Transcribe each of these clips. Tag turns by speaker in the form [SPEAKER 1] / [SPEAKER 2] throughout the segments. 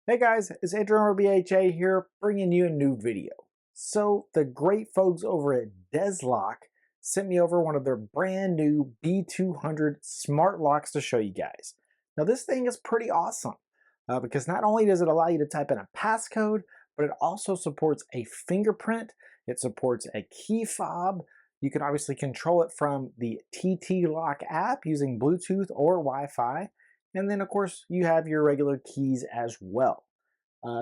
[SPEAKER 1] Hey guys, it's BHA here bringing you a new video. So the great folks over at Desloc sent me over one of their brand new B200 Smart locks to show you guys. Now this thing is pretty awesome because not only does it allow you to type in a passcode, but it also supports a fingerprint, it supports a key fob. You can obviously control it from the TT Lock app using Bluetooth or Wi-Fi. And then of course you have your regular keys as well.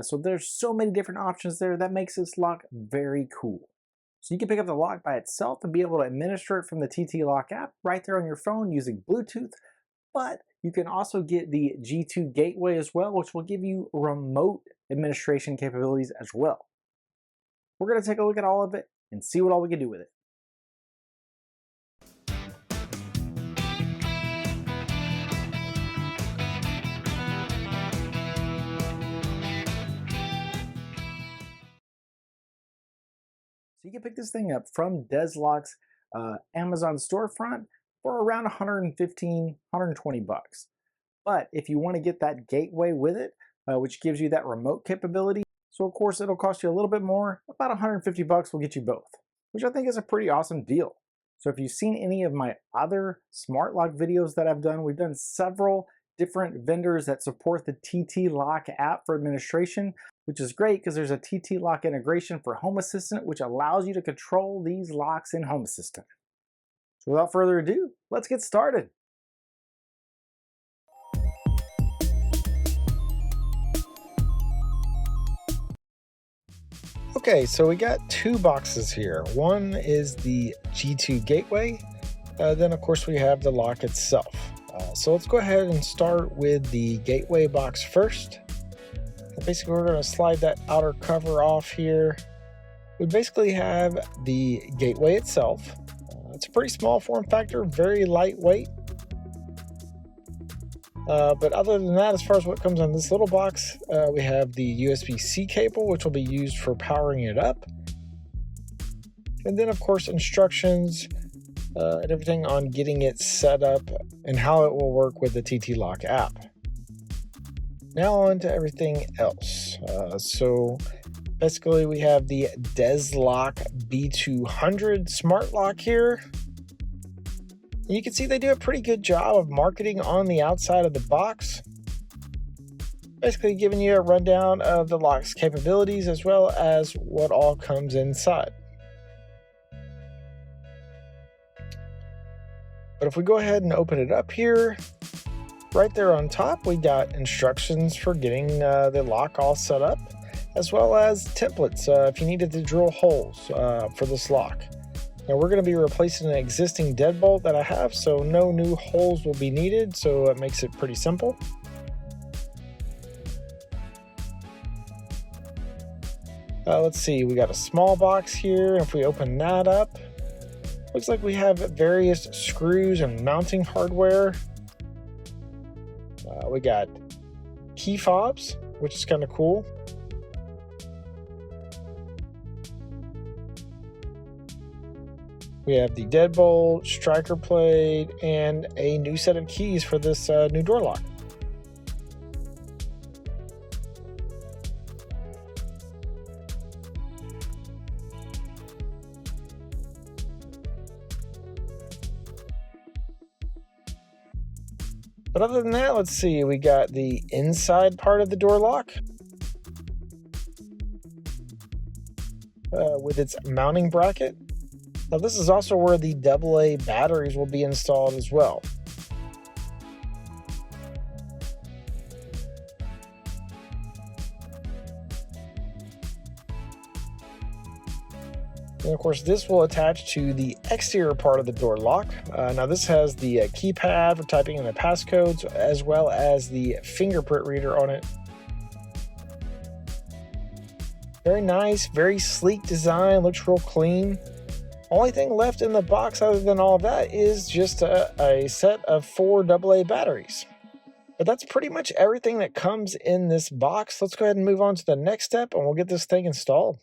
[SPEAKER 1] So there's so many different options there that makes this lock very cool. So you can pick up the lock by itself and be able to administer it from the TT Lock app right there on your phone using Bluetooth. But you can also get the G2 gateway as well, which will give you remote administration capabilities as well. We're going to take a look at all of it and see what all we can do with it. So you can pick this thing up from Desloc's Amazon storefront for around 115, 120 bucks. But if you want to get that gateway with it, which gives you that remote capability, so of course it'll cost you a little bit more, about 150 bucks will get you both, which I think is a pretty awesome deal. So if you've seen any of my other smart lock videos that I've done, we've done several different vendors that support the TT Lock app for administration, which is great because there's a TT Lock integration for Home Assistant, which allows you to control these locks in Home Assistant. So without further ado, let's get started.
[SPEAKER 2] Okay, so we got two boxes here. One is the G2 gateway, then of course we have the lock itself. So let's go ahead and start with the gateway box first. Basically we're going to slide that outer cover off here. We basically have the gateway itself. It's a pretty small form factor, very lightweight. But other than that, as far as what comes on this little box, we have the USB-C cable, which will be used for powering it up. And then, of course, instructions and everything on getting it set up and how it will work with the TT Lock app. Now on to everything else. So basically, we have the Desloc B200 Smart lock here. You can see they do a pretty good job of marketing on the outside of the box. Basically giving you a rundown of the lock's capabilities as well as what all comes inside. But if we go ahead and open it up here, right there on top we got instructions for getting the lock all set up, as well as templates if you needed to drill holes for this lock. Now we're going to be replacing an existing deadbolt that I have, so no new holes will be needed, so it makes it pretty simple. Let's see, we got a small box here. If we open that up, looks like we have various screws and mounting hardware. We got key fobs, which is kind of cool. We have the deadbolt, striker plate, and a new set of keys for this new door lock. But other than that, let's see, we got the inside part of the door lock with its mounting bracket. Now this is also where the AA batteries will be installed as well. And of course this will attach to the exterior part of the door lock. Now this has the keypad for typing in the passcodes as well as the fingerprint reader on it. Very nice, very sleek design, looks real clean. Only thing left in the box other than all that is just a set of 4 AA batteries. But that's pretty much everything that comes in this box. Let's go ahead and move on to the next step and we'll get this thing installed.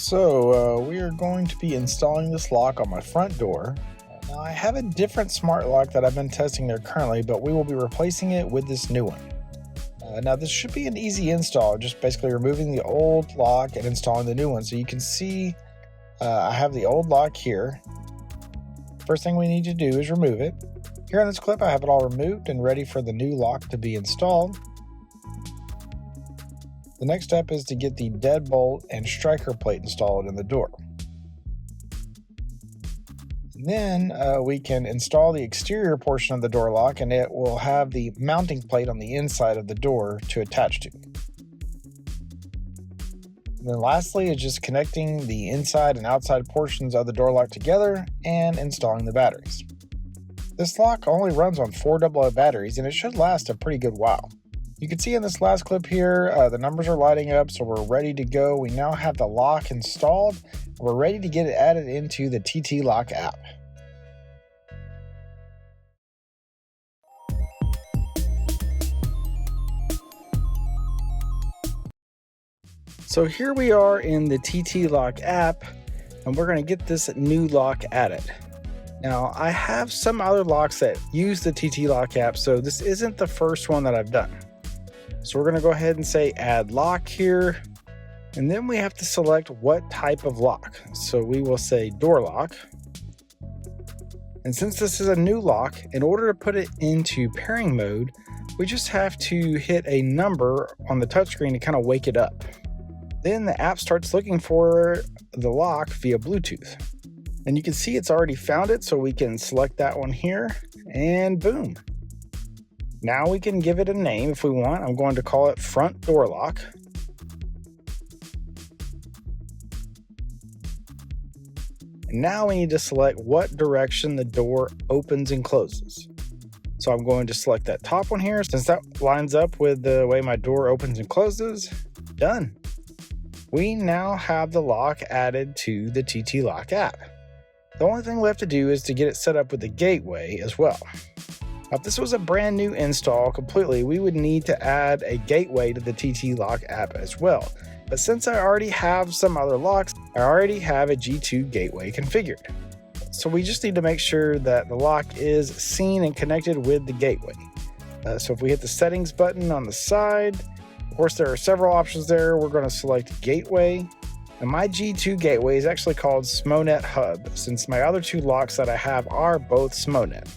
[SPEAKER 2] So we are going to be installing this lock on my front door. Now I have a different smart lock that I've been testing there currently, but we will be replacing it with this new one. Now this should be an easy install, just basically removing the old lock and installing the new one. So you can see I have the old lock here. First thing we need to do is remove it. Here in this clip I have it all removed and ready for the new lock to be installed. The next step is to get the deadbolt and striker plate installed in the door. Then we can install the exterior portion of the door lock, and it will have the mounting plate on the inside of the door to attach to. And then lastly is just connecting the inside and outside portions of the door lock together and installing the batteries. This lock only runs on 4 AA batteries, and it should last a pretty good while. You can see in this last clip here, the numbers are lighting up, so we're ready to go. We now have the lock installed. We're ready to get it added into the TT Lock app. So here we are in the TT Lock app, and we're going to get this new lock added. Now, I have some other locks that use the TT Lock app, so this isn't the first one that I've done. So we're going to go ahead and say add lock here, and then we have to select what type of lock. So we will say door lock. And since this is a new lock, in order to put it into pairing mode, we just have to hit a number on the touchscreen to kind of wake it up. Then the app starts looking for the lock via Bluetooth. And you can see it's already found it, so we can select that one here, and boom. Now we can give it a name if we want. I'm going to call it front door lock. And now we need to select what direction the door opens and closes. So I'm going to select that top one here, since that lines up with the way my door opens and closes. Done. We now have the lock added to the TT Lock app. The only thing left to do is to get it set up with the gateway as well. Now, if this was a brand new install completely, we would need to add a gateway to the TT Lock app as well. But since I already have some other locks, I already have a G2 gateway configured. So we just need to make sure that the lock is seen and connected with the gateway. So if we hit the settings button on the side, of course there are several options there. We're going to select gateway. And my G2 gateway is actually called SMONET Hub, since my other 2 locks that I have are both SMONET.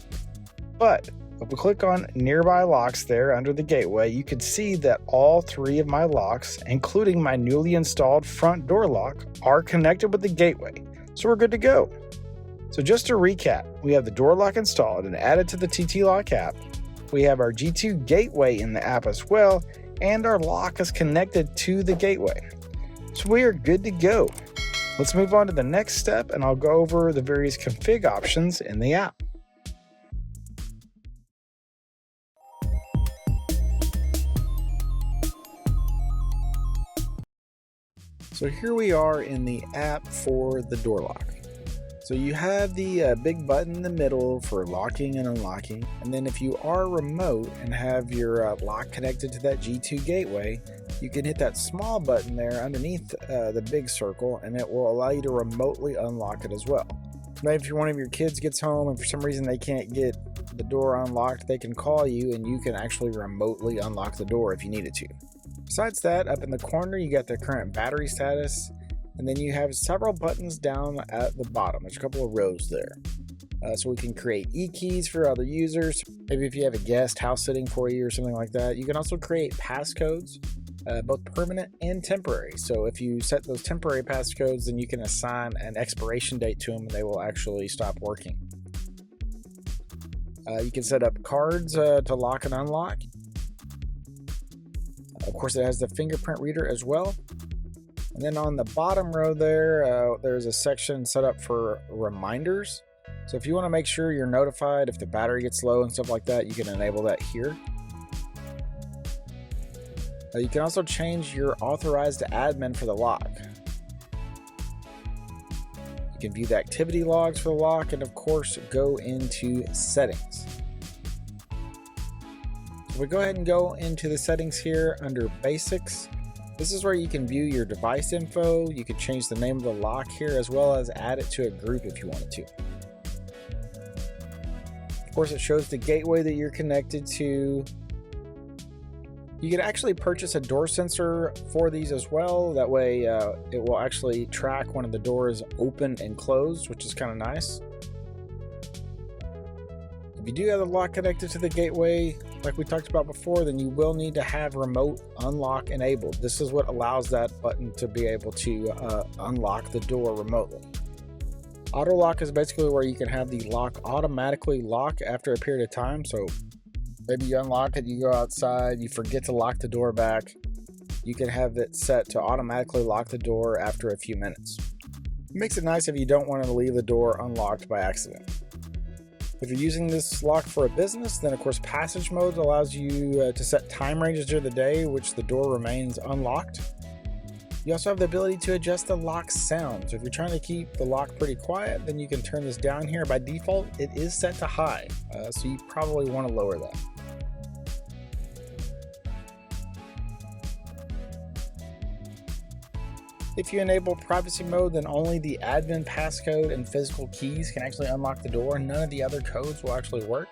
[SPEAKER 2] But if we click on nearby locks there under the gateway, you can see that all 3 of my locks, including my newly installed front door lock, are connected with the gateway. So we're good to go. So just to recap, we have the door lock installed and added to the TT Lock app. We have our G2 gateway in the app as well, and our lock is connected to the gateway. So we are good to go. Let's move on to the next step, and I'll go over the various config options in the app. So here we are in the app for the door lock. So you have the big button in the middle for locking and unlocking. And then if you are remote and have your lock connected to that G2 gateway, you can hit that small button there underneath the big circle, and it will allow you to remotely unlock it as well. Maybe if one of your kids gets home and for some reason they can't get the door unlocked, they can call you and you can actually remotely unlock the door if you needed to. Besides that, up in the corner you got the current battery status, and then you have several buttons down at the bottom. There's a couple of rows there. So we can create e-keys for other users. Maybe if you have a guest house sitting for you or something like that. You can also create passcodes, both permanent and temporary. So if you set those temporary passcodes, then you can assign an expiration date to them and they will actually stop working. You can set up cards to lock and unlock. Of course, it has the fingerprint reader as well. And then on the bottom row there, there's a section set up for reminders. So if you want to make sure you're notified if the battery gets low and stuff like that, you can enable that here. You can also change your authorized admin for the lock. You can view the activity logs for the lock, and of course go into settings. So we go ahead and go into the settings here under basics.
[SPEAKER 1] This is where you can view your device info. You can change the name of the lock here, as well as add it to a group if you wanted to. Of course, it shows the gateway that you're connected to. You can actually purchase a door sensor for these as well. That way it will actually track when the door is open and closed, which is kind of nice. If you do have the lock connected to the gateway, like we talked about before, then you will need to have remote unlock enabled. This is what allows that button to be able to unlock the door remotely. Auto lock is basically where you can have the lock automatically lock after a period of time. So maybe you unlock it, you go outside, you forget to lock the door back. You can have it set to automatically lock the door after a few minutes. It makes it nice if you don't want to leave the door unlocked by accident. If you're using this lock for a business, then of course passage mode allows you to set time ranges during the day which the door remains unlocked. You also have the ability to adjust the lock sound. So if you're trying to keep the lock pretty quiet, then you can turn this down here. By default, it is set to high, so you probably want to lower that. If you enable privacy mode, then only the admin passcode and physical keys can actually unlock the door. None of the other codes will actually work.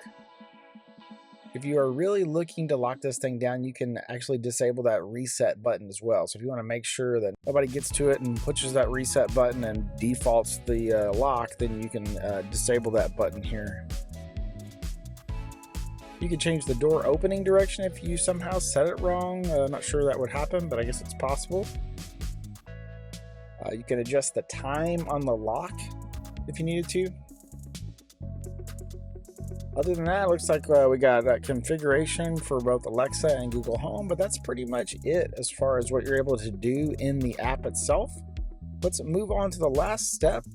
[SPEAKER 1] If you are really looking to lock this thing down, you can actually disable that reset button as well. So if you want to make sure that nobody gets to it and pushes that reset button and defaults the lock, then you can disable that button here. You can change the door opening direction if you somehow set it wrong. I'm not sure that would happen, but I guess it's possible. You can adjust the time on the lock if you needed to. Other than that, it looks like we got configuration for both Alexa and Google Home, but that's pretty much it as far as what you're able to do in the app itself. Let's move on to the last step.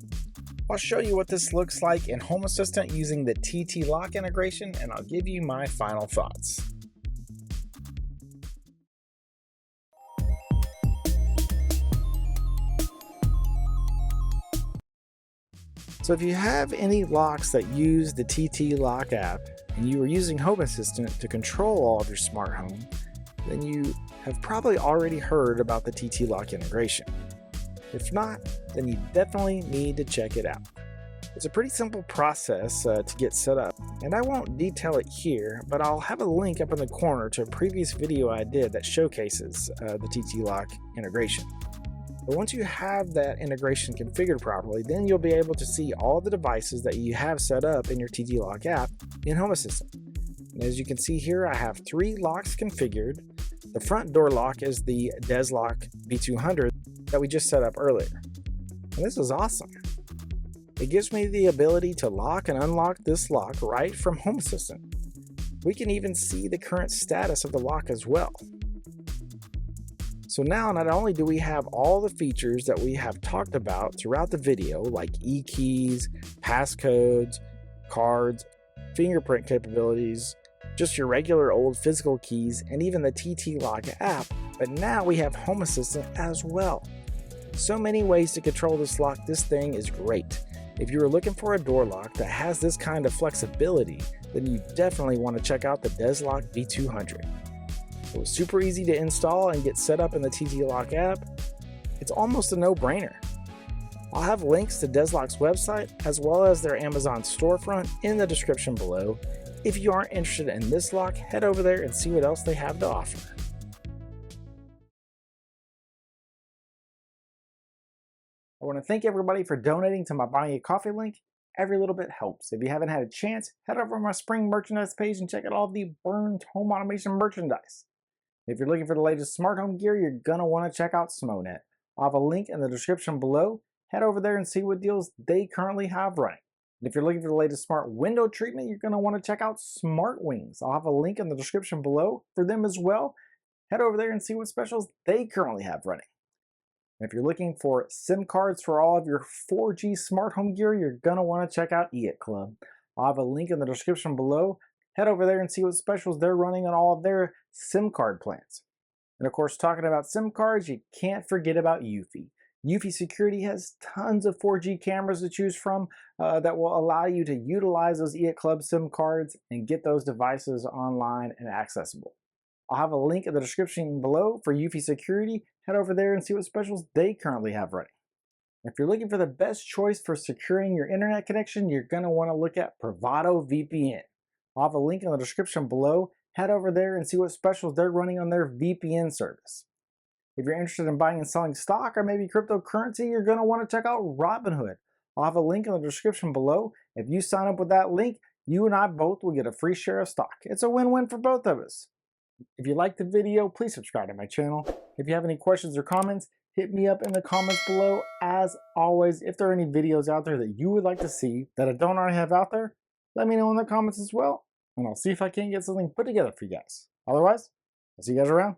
[SPEAKER 1] I'll show you what this looks like in Home Assistant using the TT Lock integration, and I'll give you my final thoughts. So if you have any locks that use the TT Lock app and you are using Home Assistant to control all of your smart home, then you have probably already heard about the TT Lock integration. If not, then you definitely need to check it out. It's a pretty simple process to get set up, and I won't detail it here, but I'll have a link up in the corner to a previous video I did that showcases the TT Lock integration. But once you have that integration configured properly, then you'll be able to see all the devices that you have set up in your TT Lock app in Home Assistant. And as you can see here, I have 3 locks configured. The front door lock is the Desloc B200 that we just set up earlier. And this is awesome. It gives me the ability to lock and unlock this lock right from Home Assistant. We can even see the current status of the lock as well. So now not only do we have all the features that we have talked about throughout the video, like e-keys, passcodes, cards, fingerprint capabilities, just your regular old physical keys, and even the TT Lock app, but now we have Home Assistant as well. So many ways to control this lock. This thing is great. If you're looking for a door lock that has this kind of flexibility, then you definitely want to check out the Desloc B200. It was super easy to install and get set up in the TT Lock app. It's almost a no-brainer. I'll have links to Desloc's website as well as their Amazon storefront in the description below. If you aren't interested in this lock, head over there and see what else they have to offer. I want to thank everybody for donating to my Buy Me a Coffee link. Every little bit helps. If you haven't had a chance, head over to my spring merchandise page and check out all the burned home automation merchandise. If you're looking for the latest smart home gear, you're going to want to check out SMOnet. I'll have a link in the description below. Head over there and see what deals they currently have running. And if you're looking for the latest smart window treatment, you're going to want to check out Smart Wings. I'll have a link in the description below for them as well. Head over there and see what specials they currently have running. And if you're looking for SIM cards for all of your 4G smart home gear, you're going to want to check out Eiotclub. I'll have a link in the description below. Head over there and see what specials they're running on all of their SIM card plans. And of course, talking about SIM cards, you can't forget about Eufy. Eufy Security has tons of 4G cameras to choose from that will allow you to utilize those Eiotclub SIM cards and get those devices online and accessible. I'll have a link in the description below for Eufy Security. Head over there and see what specials they currently have running. If you're looking for the best choice for securing your internet connection, you're going to want to look at PrivadoVPN. I'll have a link in the description below. Head over there and see what specials they're running on their VPN service. If you're interested in buying and selling stock or maybe cryptocurrency, you're going to want to check out Robinhood. I'll have a link in the description below. If you sign up with that link, you and I both will get a free share of stock. It's a win-win for both of us. If you liked the video, please subscribe to my channel. If you have any questions or comments, hit me up in the comments below. As always, if there are any videos out there that you would like to see that I don't already have out there, let me know in the comments as well, and I'll see if I can't get something put together for you guys. Otherwise, I'll see you guys around.